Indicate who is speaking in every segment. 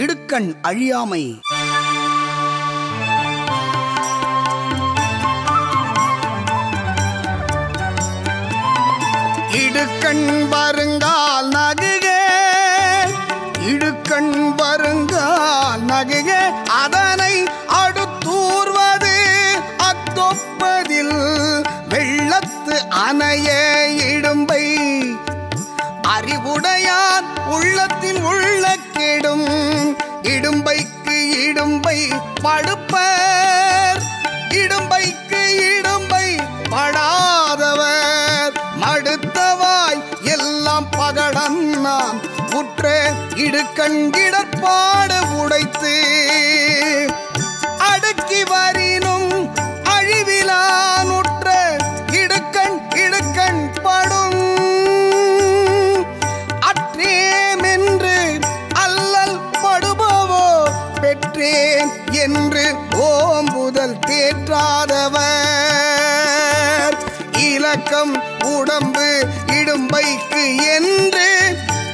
Speaker 1: இடுக்கண் அழியாமை. இடுக்கண் வருங்கால் நகுக, இடுக்கண் வருங்கால் நகுக, அதனை அடுத்தூர்வது அத்தொப்பதில் வெள்ளத்து அணைய இடும்பை. அறிவுடையான் உள்ளத்தின் உள்ள கெடும், இடும்பைக்கு இடும்பை படுப்பர், இடும்பைக்கு இடும்பை படாதவர். மடுத்தவாய் எல்லாம் பகடன்னான் உற்ற இடுக்கண்கிடற்பாடு உடைத்து அடக்கி வரினும் அழிவிலான் உற்ற இடுக்கண் இடுக்கண் படும். அற்றேமென்று அல்லல் படுபவோ பெற்றேன் என்று ஓம்புதல் தேற்றாதவர். இலக்கம் உடம்பு இடும்பைக்கு என்று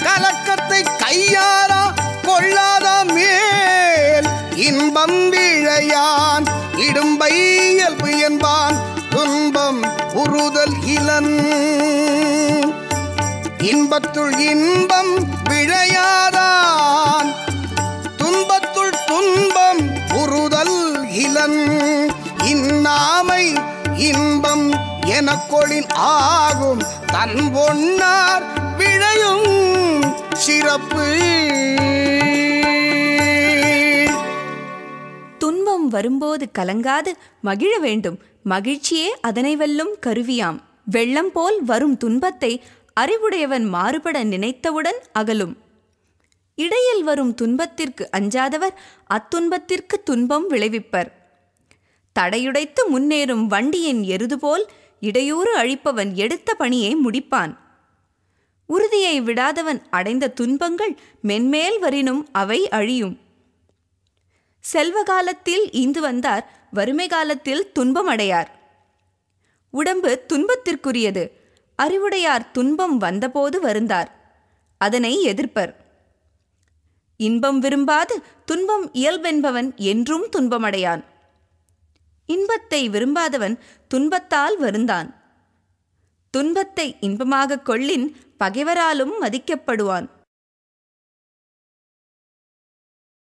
Speaker 1: கலக்கத்தை கையாரா கொள்ளாத மேல் இன்பம் விழையான் இடும்பை இயல்பு என்பான். துன்பம் உறுதல் இலன், இன்பத்துள் இன்பம் விழையாதான் துன்பத்துள் துன்பம் உறுதல் இலன். இன்னாமை இன்பம் எனக்கொழின் ஆகும் தன் பொன்னார் விழையும் சிறப்பு.
Speaker 2: துன்பம் வரும்போது கலங்காது மகிழ வேண்டும். மகிழ்ச்சியே அதனை வெல்லும் கருவியாம். வெள்ளம் போல் வரும் துன்பத்தை அறிவுடையவன் மாறுபட நினைத்தவுடன் அகலும். இடையில் வரும் துன்பத்திற்கு அஞ்சாதவர் அத்துன்பத்திற்கு துன்பம் விளைவிப்பர். தடையுடைத்து முன்னேறும் வண்டியின் எருது போல் இடையூறு அழிப்பவன் எடுத்த பணியை முடிப்பான். உறுதியை விடாதவன் அடைந்த துன்பங்கள் மென்மேல் வரினும் அவை அழியும். செல்வ காலத்தில் ஈந்து வந்தார் வறுமை காலத்தில் துன்பம் அடையார். உடம்பு துன்பத்திற்குரியது. அறிவுடையார் துன்பம் வந்தபோது வருந்தார், அதனை எதிர்ப்பர். இன்பம் விரும்பாது துன்பம் இயல்பென்பவன் என்றும் துன்பமடையான். இன்பத்தை விரும்பாதவன் துன்பத்தால் வருந்தான். துன்பத்தை இன்பமாக கொள்ளின் பகைவராலும் மதிக்கப்படுவான்.